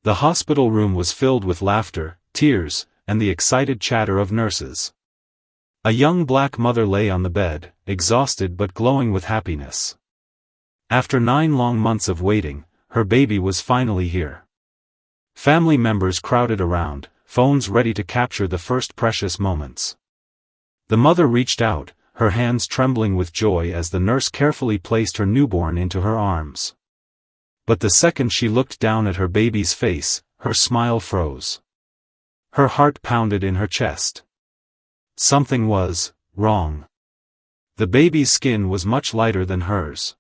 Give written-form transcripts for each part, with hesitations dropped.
The hospital room was filled with laughter, tears, and the excited chatter of nurses. A young black mother lay on the bed, exhausted but glowing with happiness. After 9 long months of waiting, her baby was finally here. Family members crowded around, phones ready to capture the first precious moments. The mother reached out, her hands trembling with joy as the nurse carefully placed her newborn into her arms. But the second she looked down at her baby's face, her smile froze. Her heart pounded in her chest. Something was wrong. The baby's skin was much lighter than hers.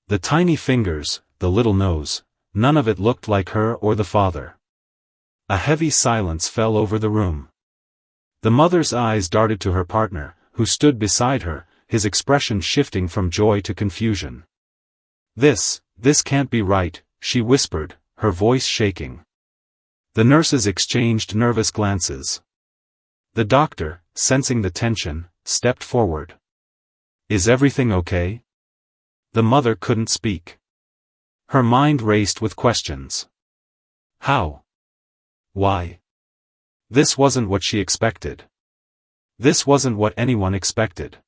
The tiny fingers, the little nose, none of it looked like her or the father. A heavy silence fell over the room. The mother's eyes darted to her partner, who stood beside her, his expression shifting from joy to confusion. This can't be right," she whispered, her voice shaking. The nurses exchanged nervous glances. The doctor, sensing the tension, stepped forward. "Is everything okay?" The mother couldn't speak. Her mind raced with questions. How? Why? This wasn't what she expected. This wasn't what anyone expected.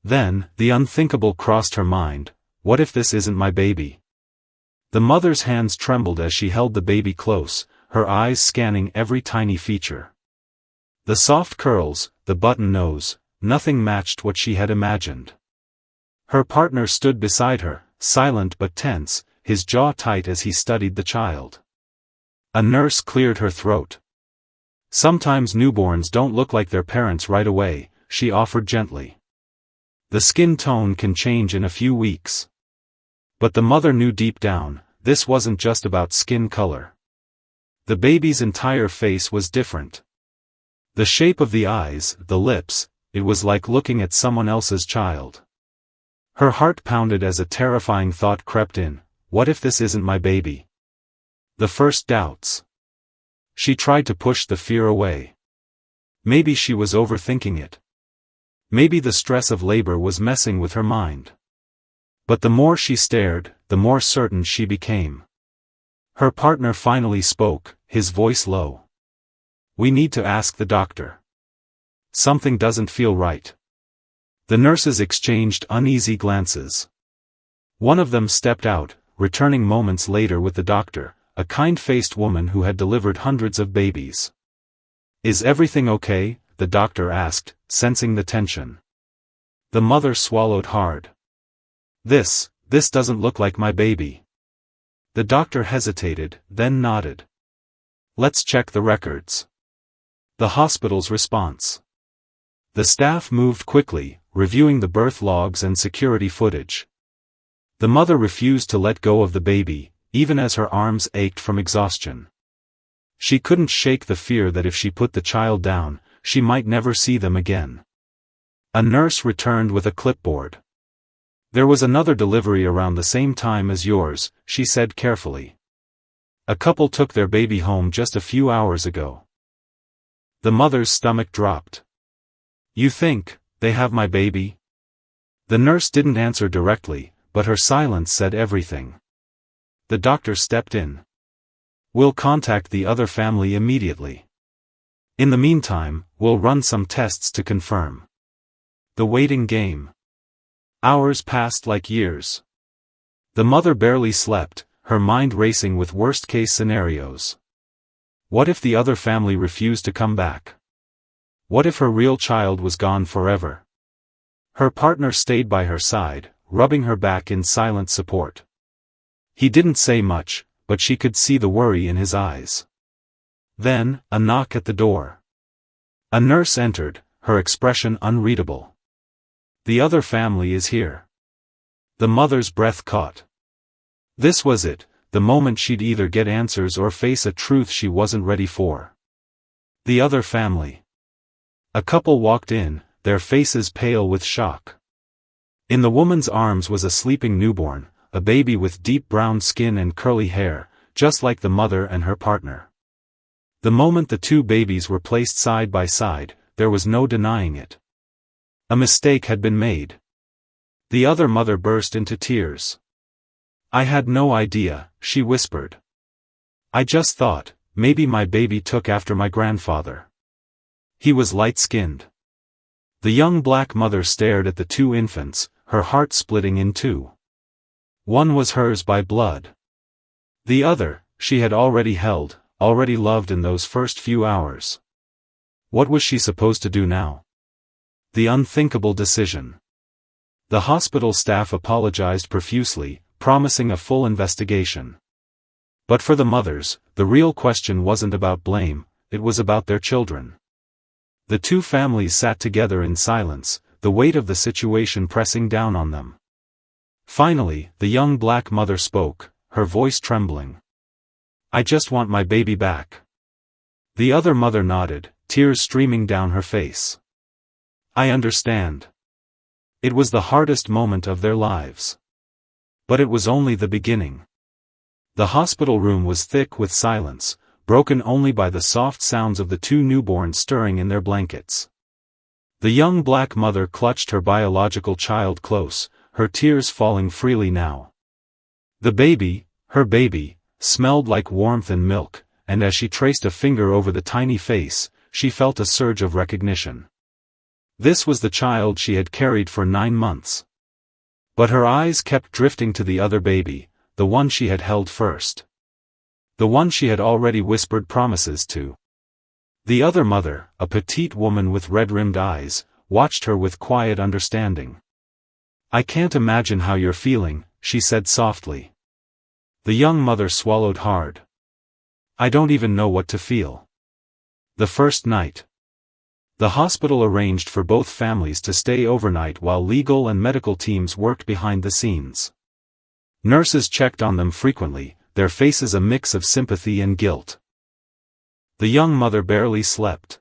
Then, the unthinkable crossed her mind: what if this isn't my baby? The mother's hands trembled as she held the baby close, her eyes scanning every tiny feature. The soft curls, the button nose, nothing matched what she had imagined. Her partner stood beside her, silent but tense, his jaw tight as he studied the child. A nurse cleared her throat. "Sometimes newborns don't look like their parents right away," she offered gently. "The skin tone can change in a few weeks." But the mother knew deep down, this wasn't just about skin color. The baby's entire face was different. The shape of the eyes, the lips, it was like looking at someone else's child. Her heart pounded as a terrifying thought crept in: what if this isn't my baby? The first doubts. She tried to push the fear away. Maybe she was overthinking it. Maybe the stress of labor was messing with her mind. But the more she stared, the more certain she became. Her partner finally spoke, his voice low. "We need to ask the doctor. Something doesn't feel right." The nurses exchanged uneasy glances. One of them stepped out, returning moments later with the doctor, a kind-faced woman who had delivered hundreds of babies. "Is everything okay?" the doctor asked, sensing the tension. The mother swallowed hard. This doesn't look like my baby." The doctor hesitated, then nodded. "Let's check the records." The hospital's response. The staff moved quickly, reviewing the birth logs and security footage. The mother refused to let go of the baby, even as her arms ached from exhaustion. She couldn't shake the fear that if she put the child down, she might never see them again. A nurse returned with a clipboard. "There was another delivery around the same time as yours," she said carefully. "A couple took their baby home just a few hours ago." The mother's stomach dropped. "You think they have my baby?" The nurse didn't answer directly, but her silence said everything. The doctor stepped in. "We'll contact the other family immediately. In the meantime, we'll run some tests to confirm." The waiting game. Hours passed like years. The mother barely slept, her mind racing with worst-case scenarios. What if the other family refused to come back? What if her real child was gone forever? Her partner stayed by her side, rubbing her back in silent support. He didn't say much, but she could see the worry in his eyes. Then, a knock at the door. A nurse entered, her expression unreadable. "The other family is here." The mother's breath caught. This was it, the moment she'd either get answers or face a truth she wasn't ready for. The other family. A couple walked in, their faces pale with shock. In the woman's arms was a sleeping newborn, a baby with deep brown skin and curly hair, just like the mother and her partner. The moment the two babies were placed side by side, there was no denying it. A mistake had been made. The other mother burst into tears. "I had no idea," she whispered. I just thought, maybe my baby took after my grandfather. He was light-skinned. The young black mother stared at the two infants, her heart splitting in two. One was hers by blood. The other, she had already held, already loved in those first few hours. What was she supposed to do now? The unthinkable decision. The hospital staff apologized profusely, promising a full investigation. But for the mothers, the real question wasn't about blame, it was about their children. The two families sat together in silence, the weight of the situation pressing down on them. Finally, the young black mother spoke, her voice trembling. I just want my baby back. The other mother nodded, tears streaming down her face. I understand. It was the hardest moment of their lives. But it was only the beginning. The hospital room was thick with silence, broken only by the soft sounds of the two newborns stirring in their blankets. The young black mother clutched her biological child close, her tears falling freely now. The baby, her baby, smelled like warmth and milk, and as she traced a finger over the tiny face, she felt a surge of recognition. This was the child she had carried for 9 months. But her eyes kept drifting to the other baby, the one she had held first. The one she had already whispered promises to. The other mother, a petite woman with red-rimmed eyes, watched her with quiet understanding. I can't imagine how you're feeling, she said softly. The young mother swallowed hard. I don't even know what to feel. The first night. The hospital arranged for both families to stay overnight while legal and medical teams worked behind the scenes. Nurses checked on them frequently, their faces a mix of sympathy and guilt. The young mother barely slept.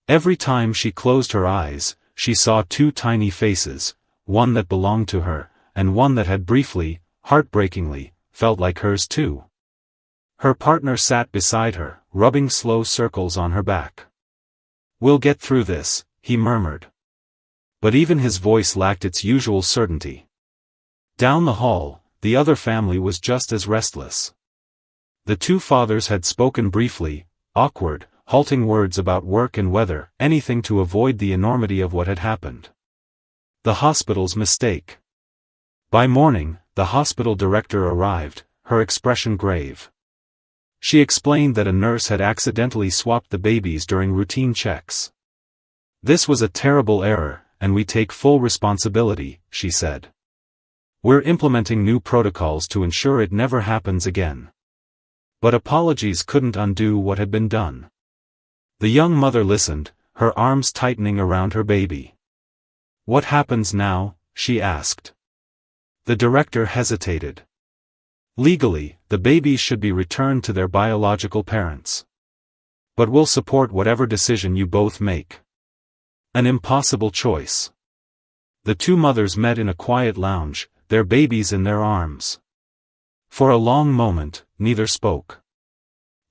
Every time she closed her eyes, she saw two tiny faces, one that belonged to her, and one that had briefly, heartbreakingly, felt like hers too. Her partner sat beside her, rubbing slow circles on her back. We'll get through this, he murmured. But even his voice lacked its usual certainty. Down the hall, the other family was just as restless. The two fathers had spoken briefly, awkward, halting words about work and weather, anything to avoid the enormity of what had happened. The hospital's mistake. By morning, the hospital director arrived, her expression grave. She explained that a nurse had accidentally swapped the babies during routine checks. This was a terrible error, and we take full responsibility, she said. We're implementing new protocols to ensure it never happens again. But apologies couldn't undo what had been done. The young mother listened, her arms tightening around her baby. What happens now? She asked. The director hesitated. Legally, the babies should be returned to their biological parents. But we'll support whatever decision you both make. An impossible choice. The two mothers met in a quiet lounge, their babies in their arms. For a long moment, neither spoke.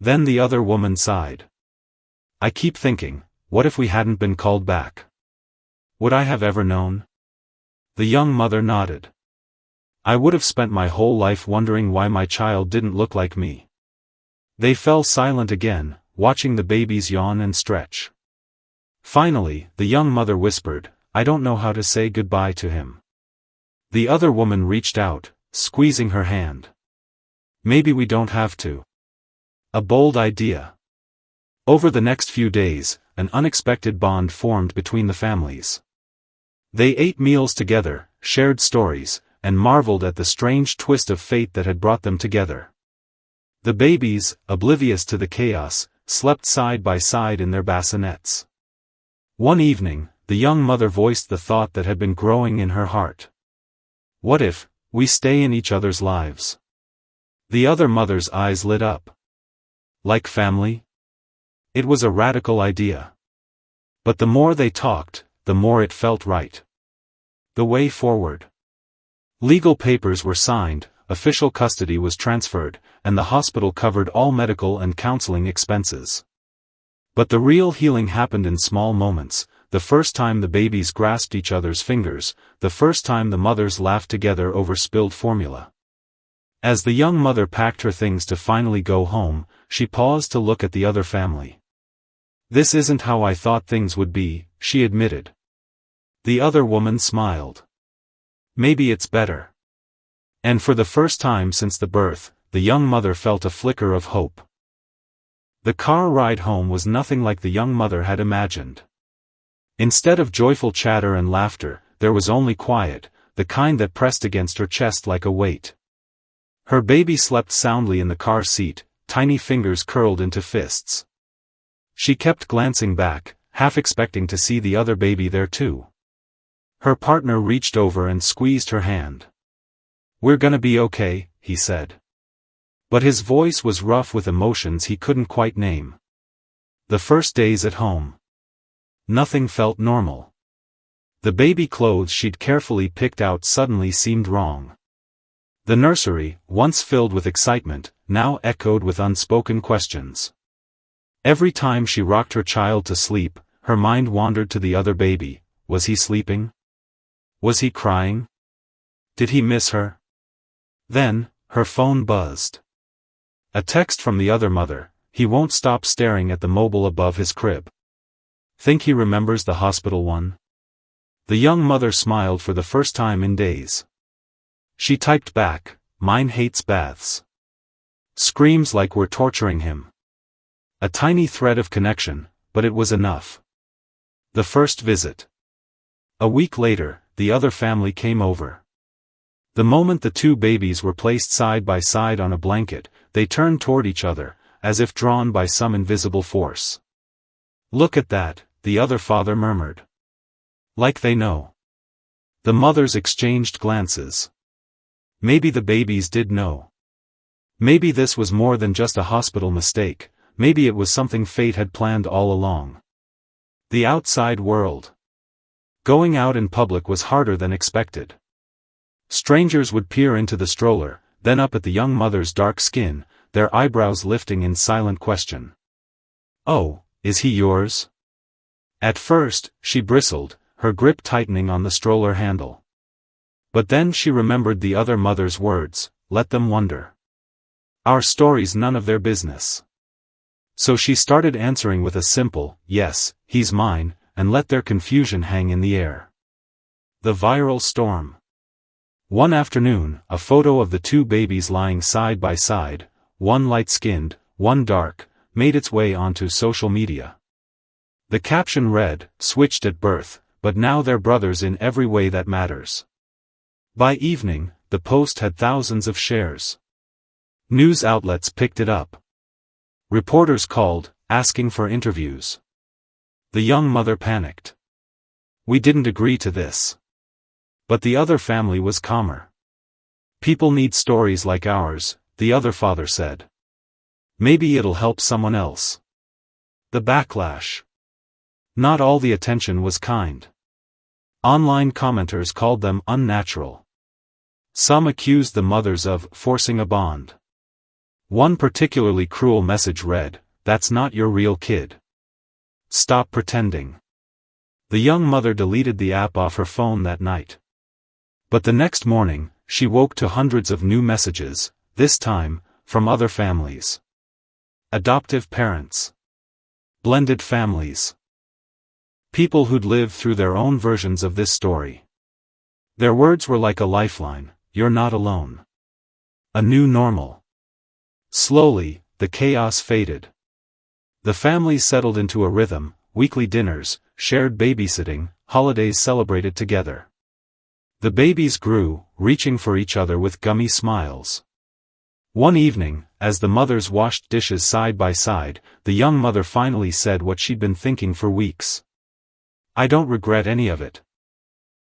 Then the other woman sighed. I keep thinking, what if we hadn't been called back? Would I have ever known? The young mother nodded. I would have spent my whole life wondering why my child didn't look like me. They fell silent again, watching the babies yawn and stretch. Finally, the young mother whispered, I don't know how to say goodbye to him. The other woman reached out, squeezing her hand. Maybe we don't have to. A bold idea. Over the next few days, an unexpected bond formed between the families. They ate meals together, shared stories, and marveled at the strange twist of fate that had brought them together. The babies, oblivious to the chaos, slept side by side in their bassinets. One evening, the young mother voiced the thought that had been growing in her heart. What if we stay in each other's lives? The other mother's eyes lit up. Like family? It was a radical idea. But the more they talked, the more it felt right. The way forward. Legal papers were signed, official custody was transferred, and the hospital covered all medical and counseling expenses. But the real healing happened in small moments, the first time the babies grasped each other's fingers, the first time the mothers laughed together over spilled formula. As the young mother packed her things to finally go home, she paused to look at the other family. "This isn't how I thought things would be," she admitted. The other woman smiled. "Maybe it's better." And for the first time since the birth, the young mother felt a flicker of hope. The car ride home was nothing like the young mother had imagined. Instead of joyful chatter and laughter, there was only quiet, the kind that pressed against her chest like a weight. Her baby slept soundly in the car seat, tiny fingers curled into fists. She kept glancing back, half expecting to see the other baby there too. Her partner reached over and squeezed her hand. "We're gonna be okay," he said. But his voice was rough with emotions he couldn't quite name. The first days at home. Nothing felt normal. The baby clothes she'd carefully picked out suddenly seemed wrong. The nursery, once filled with excitement, now echoed with unspoken questions. Every time she rocked her child to sleep, her mind wandered to the other baby. Was he sleeping? Was he crying? Did he miss her? Then, her phone buzzed. A text from the other mother: "He won't stop staring at the mobile above his crib. Think he remembers the hospital one?" The young mother smiled for the first time in days. She typed back, "Mine hates baths. Screams like we're torturing him." A tiny thread of connection, but it was enough. The first visit. A week later, the other family came over. The moment the two babies were placed side by side on a blanket, they turned toward each other, as if drawn by some invisible force. "Look at that," the other father murmured. "Like they know." The mothers exchanged glances. Maybe the babies did know. Maybe this was more than just a hospital mistake, maybe it was something fate had planned all along. The outside world. Going out in public was harder than expected. Strangers would peer into the stroller, then up at the young mother's dark skin, their eyebrows lifting in silent question. "Oh, is he yours?" At first, she bristled, her grip tightening on the stroller handle. But then she remembered the other mother's words: "Let them wonder. Our story's none of their business." So she started answering with a simple, "Yes, he's mine," and let their confusion hang in the air. The viral storm. One afternoon, a photo of the two babies lying side by side, one light-skinned, one dark, made its way onto social media. The caption read, "Switched at birth, but now they're brothers in every way that matters." By evening, the post had thousands of shares. News outlets picked it up. Reporters called, asking for interviews. The young mother panicked. "We didn't agree to this." But the other family was calmer. "People need stories like ours," the other father said. "Maybe it'll help someone else." The backlash. Not all the attention was kind. Online commenters called them unnatural. Some accused the mothers of forcing a bond. One particularly cruel message read, "That's not your real kid. Stop pretending." The young mother deleted the app off her phone that night. But the next morning, she woke to hundreds of new messages, this time, from other families. Adoptive parents. Blended families. People who'd lived through their own versions of this story. Their words were like a lifeline: "You're not alone." A new normal. Slowly, the chaos faded. The families settled into a rhythm: weekly dinners, shared babysitting, holidays celebrated together. The babies grew, reaching for each other with gummy smiles. One evening, as the mothers washed dishes side by side, the young mother finally said what she'd been thinking for weeks. "I don't regret any of it."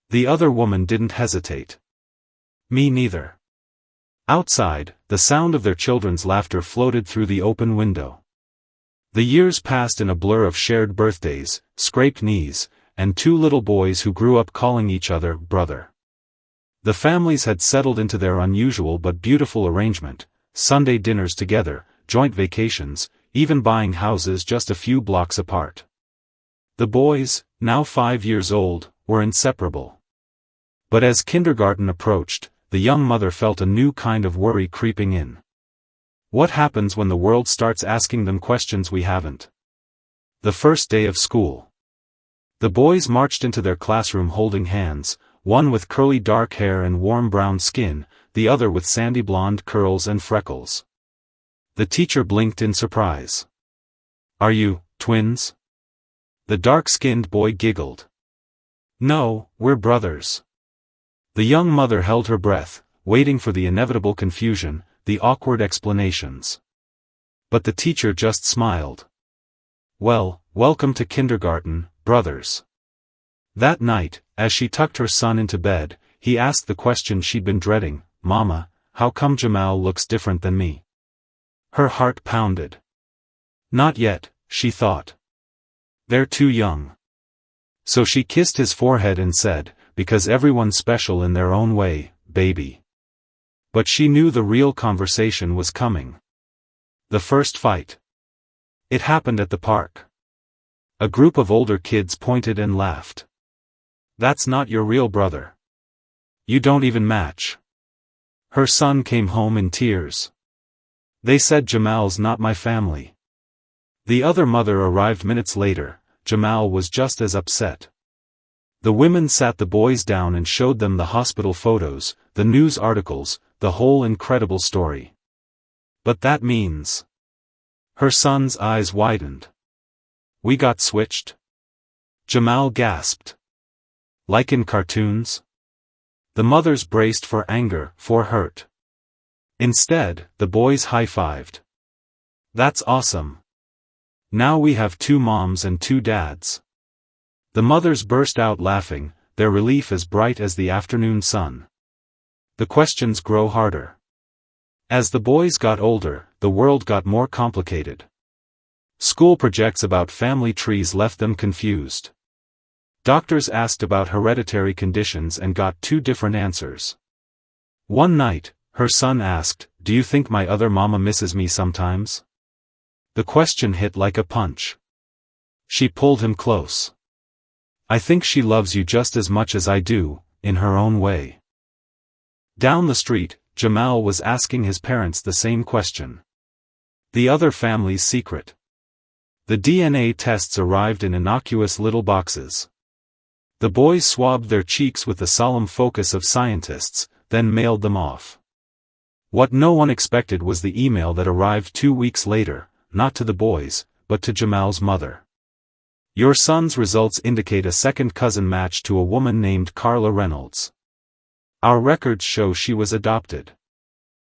The other woman didn't hesitate. "Me neither." Outside, the sound of their children's laughter floated through the open window. The years passed in a blur of shared birthdays, scraped knees, and two little boys who grew up calling each other brother. The families had settled into their unusual but beautiful arrangement: Sunday dinners together, joint vacations, even buying houses just a few blocks apart. The boys, now 5 years old, were inseparable. But as kindergarten approached, the young mother felt a new kind of worry creeping in. What happens when the world starts asking them questions we haven't? The first day of school. The boys marched into their classroom holding hands, one with curly dark hair and warm brown skin, the other with sandy blonde curls and freckles. The teacher blinked in surprise. "Are you twins?" The dark-skinned boy giggled. "No, we're brothers." The young mother held her breath, waiting for the inevitable confusion, the awkward explanations. But the teacher just smiled. "Well, welcome to kindergarten, brothers." That night, as she tucked her son into bed, he asked the question she'd been dreading, "Mama, how come Jamal looks different than me?" Her heart pounded. Not yet, she thought. They're too young. So she kissed his forehead and said, "Because everyone's special in their own way, baby." But she knew the real conversation was coming. The first fight. It happened at the park. A group of older kids pointed and laughed. "That's not your real brother. You don't even match." Her son came home in tears. "They said Jamal's not my family." The other mother arrived minutes later. Jamal was just as upset. The women sat the boys down and showed them the hospital photos, the news articles, the whole incredible story. "But that means..." Her son's eyes widened. "We got switched?" Jamal gasped. "Like in cartoons?" The mothers braced for anger, for hurt. Instead, the boys high-fived. "That's awesome. Now we have 2 moms and 2 dads." The mothers burst out laughing, their relief as bright as the afternoon sun. The questions grow harder. As the boys got older, the world got more complicated. School projects about family trees left them confused. Doctors asked about hereditary conditions and got 2 different answers. One night, her son asked, "Do you think my other mama misses me sometimes?" The question hit like a punch. She pulled him close. "I think she loves you just as much as I do, in her own way." Down the street, Jamal was asking his parents the same question. The other family's secret. The DNA tests arrived in innocuous little boxes. The boys swabbed their cheeks with the solemn focus of scientists, then mailed them off. What no one expected was the email that arrived 2 weeks later, not to the boys, but to Jamal's mother. "Your son's results indicate a second cousin match to a woman named Carla Reynolds. Our records show she was adopted.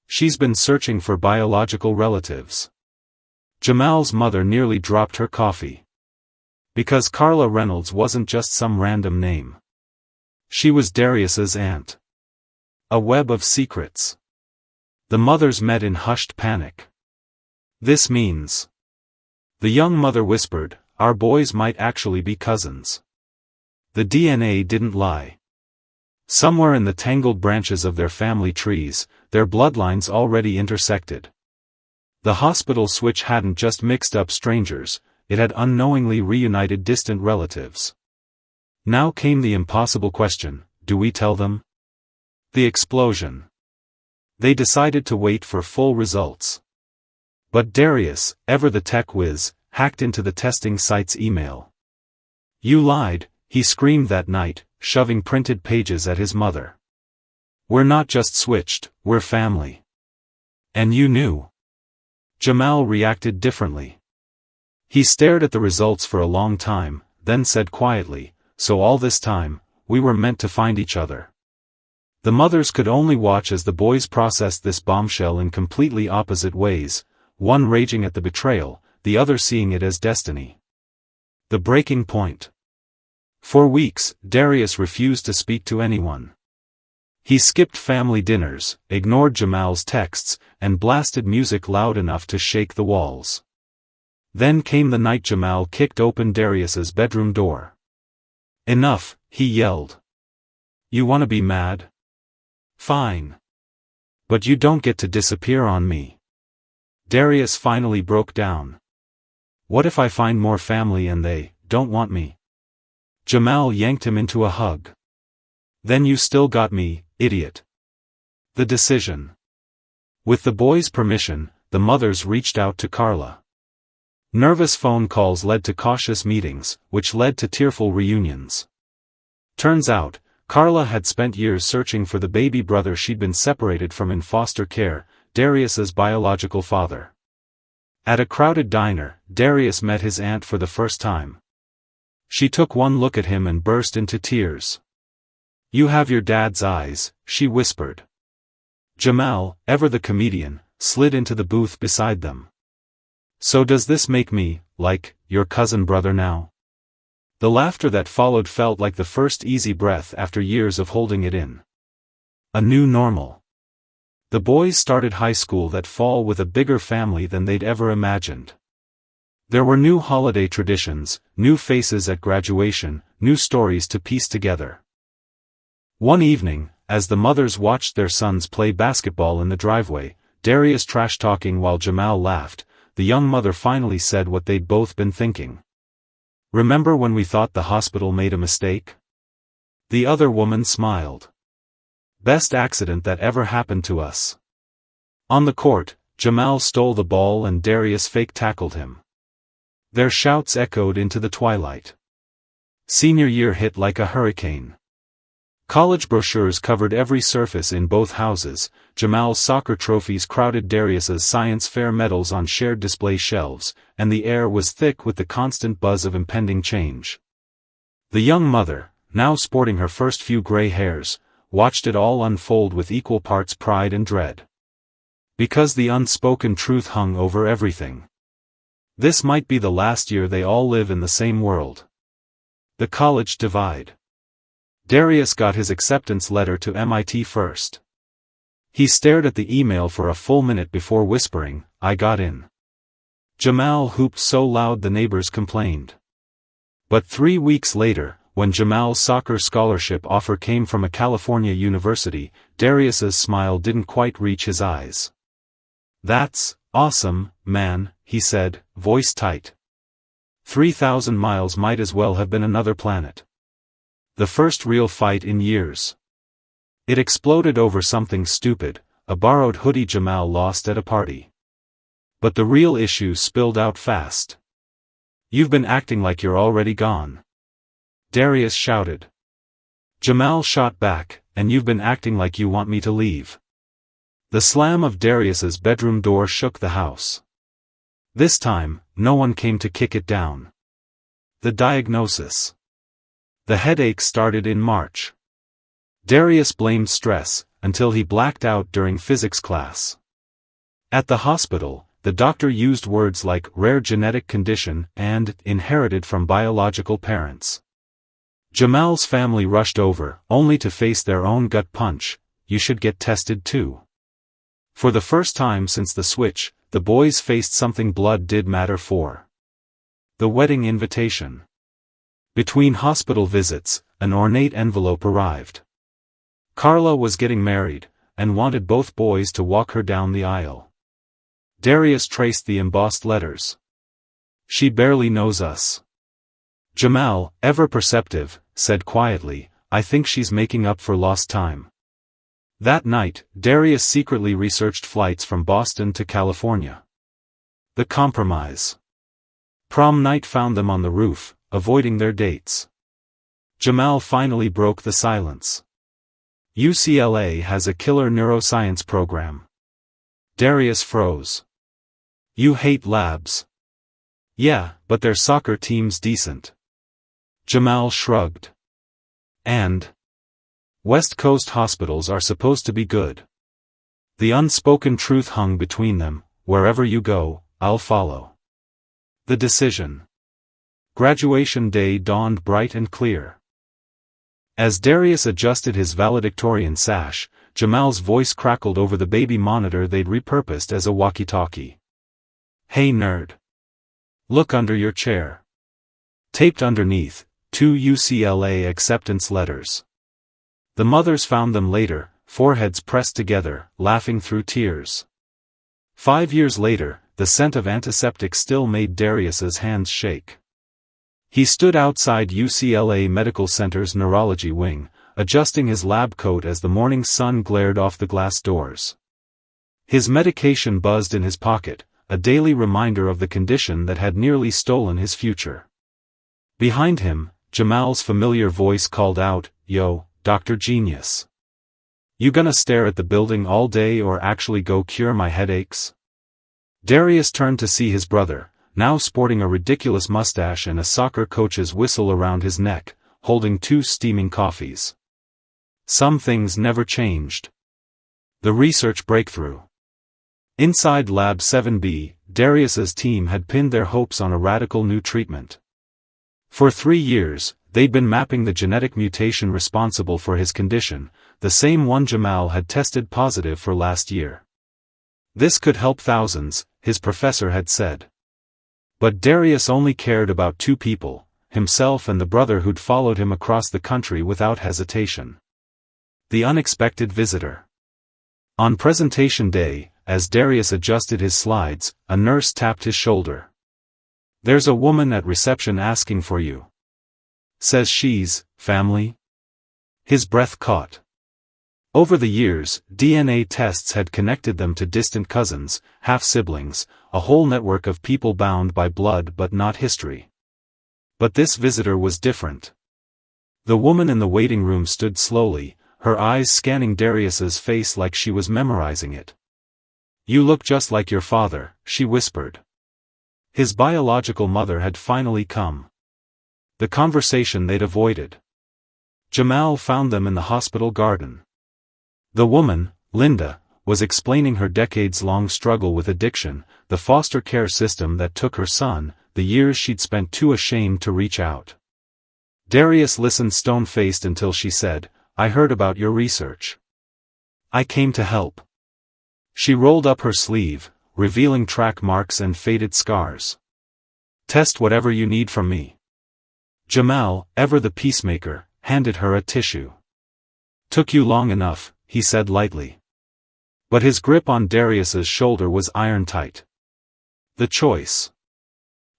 She's been searching for biological relatives." Jamal's mother nearly dropped her coffee. Because Carla Reynolds wasn't just some random name. She was Darius's aunt. A web of secrets. The mothers met in hushed panic. "This means..." The young mother whispered, "Our boys might actually be cousins." The DNA didn't lie. Somewhere in the tangled branches of their family trees, their bloodlines already intersected. The hospital switch hadn't just mixed up strangers, it had unknowingly reunited distant relatives. Now came the impossible question, do we tell them? The explosion. They decided to wait for full results. But Darius, ever the tech whiz, hacked into the testing site's email. "You lied," he screamed that night, shoving printed pages at his mother. "We're not just switched, we're family. And you knew." Jamal reacted differently. He stared at the results for a long time, then said quietly, "So all this time, we were meant to find each other." The mothers could only watch as the boys processed this bombshell in completely opposite ways, one raging at the betrayal, the other seeing it as destiny. The breaking point. For weeks, Darius refused to speak to anyone. He skipped family dinners, ignored Jamal's texts, and blasted music loud enough to shake the walls. Then came the night Jamal kicked open Darius's bedroom door. "Enough," he yelled. "You wanna be mad? Fine. But you don't get to disappear on me." Darius finally broke down. "What if I find more family and they don't want me?" Jamal yanked him into a hug. "Then you still got me, idiot." The decision. With the boys' permission, the mothers reached out to Carla. Nervous phone calls led to cautious meetings, which led to tearful reunions. Turns out, Carla had spent years searching for the baby brother she'd been separated from in foster care, Darius's biological father. At a crowded diner, Darius met his aunt for the first time. She took one look at him and burst into tears. "You have your dad's eyes," she whispered. Jamal, ever the comedian, slid into the booth beside them. "So does this make me, like, your cousin brother now?" The laughter that followed felt like the first easy breath after years of holding it in. A new normal. The boys started high school that fall with a bigger family than they'd ever imagined. There were new holiday traditions, new faces at graduation, new stories to piece together. One evening, as the mothers watched their sons play basketball in the driveway, Darius trash-talking while Jamal laughed, the young mother finally said what they'd both been thinking. "Remember when we thought the hospital made a mistake?" The other woman smiled. "Best accident that ever happened to us." On the court, Jamal stole the ball and Darius fake-tackled him. Their shouts echoed into the twilight. Senior year hit like a hurricane. College brochures covered every surface in both houses, Jamal's soccer trophies crowded Darius's science fair medals on shared display shelves, and the air was thick with the constant buzz of impending change. The young mother, now sporting her first few gray hairs, watched it all unfold with equal parts pride and dread. Because the unspoken truth hung over everything. This might be the last year they all live in the same world. The college divide. Darius got his acceptance letter to MIT first. He stared at the email for a full minute before whispering, "I got in." Jamal hooped so loud the neighbors complained. But 3 weeks later, when Jamal's soccer scholarship offer came from a California university, Darius's smile didn't quite reach his eyes. "That's awesome, man," he said, voice tight. 3,000 miles might as well have been another planet. The first real fight in years. It exploded over something stupid, a borrowed hoodie Jamal lost at a party. But the real issue spilled out fast. "You've been acting like you're already gone," Darius shouted. Jamal shot back, "And you've been acting like you want me to leave." The slam of Darius's bedroom door shook the house. This time, no one came to kick it down. The diagnosis. The headache started in March. Darius blamed stress, until he blacked out during physics class. At the hospital, the doctor used words like rare genetic condition and inherited from biological parents. Jamal's family rushed over, only to face their own gut punch, "You should get tested too." For the first time since the switch, the boys faced something blood did matter for. The wedding invitation. Between hospital visits, an ornate envelope arrived. Carla was getting married, and wanted both boys to walk her down the aisle. Darius traced the embossed letters. "She barely knows us." Jamal, ever perceptive, said quietly, "I think she's making up for lost time." That night, Darius secretly researched flights from Boston to California. The compromise. Prom night found them on the roof, avoiding their dates. Jamal finally broke the silence. "UCLA has a killer neuroscience program." Darius froze. "You hate labs." "Yeah, but their soccer team's decent." Jamal shrugged. "And West Coast hospitals are supposed to be good." The unspoken truth hung between them, "Wherever you go, I'll follow." The decision. Graduation day dawned bright and clear. As Darius adjusted his valedictorian sash, Jamal's voice crackled over the baby monitor they'd repurposed as a walkie-talkie. "Hey nerd. Look under your chair." Taped underneath, 2 UCLA acceptance letters. The mothers found them later, foreheads pressed together, laughing through tears. 5 years later, the scent of antiseptic still made Darius's hands shake. He stood outside UCLA Medical Center's neurology wing, adjusting his lab coat as the morning sun glared off the glass doors. His medication buzzed in his pocket, a daily reminder of the condition that had nearly stolen his future. Behind him, Jamal's familiar voice called out, "Yo, Dr. Genius. You gonna stare at the building all day or actually go cure my headaches?" Darius turned to see his brother, now sporting a ridiculous mustache and a soccer coach's whistle around his neck, holding 2 steaming coffees. Some things never changed. The research breakthrough. Inside Lab 7B, Darius's team had pinned their hopes on a radical new treatment. For 3 years, they'd been mapping the genetic mutation responsible for his condition, the same one Jamal had tested positive for last year. This could help thousands, his professor had said. But Darius only cared about 2 people, himself and the brother who'd followed him across the country without hesitation. The unexpected visitor. On presentation day, as Darius adjusted his slides, a nurse tapped his shoulder. "There's a woman at reception asking for you. Says she's family." His breath caught. Over the years, DNA tests had connected them to distant cousins, half-siblings, a whole network of people bound by blood but not history. But this visitor was different. The woman in the waiting room stood slowly, her eyes scanning Darius's face like she was memorizing it. "You look just like your father," she whispered. His biological mother had finally come. The conversation they'd avoided. Jamal found them in the hospital garden. The woman, Linda, was explaining her decades-long struggle with addiction, the foster care system that took her son, the years she'd spent too ashamed to reach out. Darius listened stone-faced until she said, "I heard about your research. I came to help." She rolled up her sleeve, revealing track marks and faded scars. "Test whatever you need from me." Jamal, ever the peacemaker, handed her a tissue. "Took you long enough," he said lightly. But his grip on Darius's shoulder was iron-tight. The choice.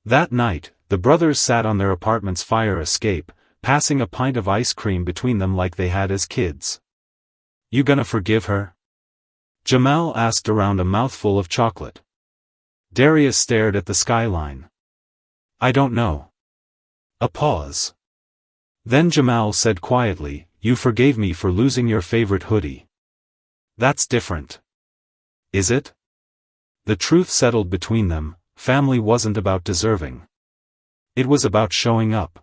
That night, the brothers sat on their apartment's fire escape, passing a pint of ice cream between them like they had as kids. "You gonna forgive her?" Jamal asked around a mouthful of chocolate. Darius stared at the skyline. "I don't know." A pause. Then Jamal said quietly, "You forgave me for losing your favorite hoodie. That's different. Is it?" The truth settled between them, family wasn't about deserving. It was about showing up.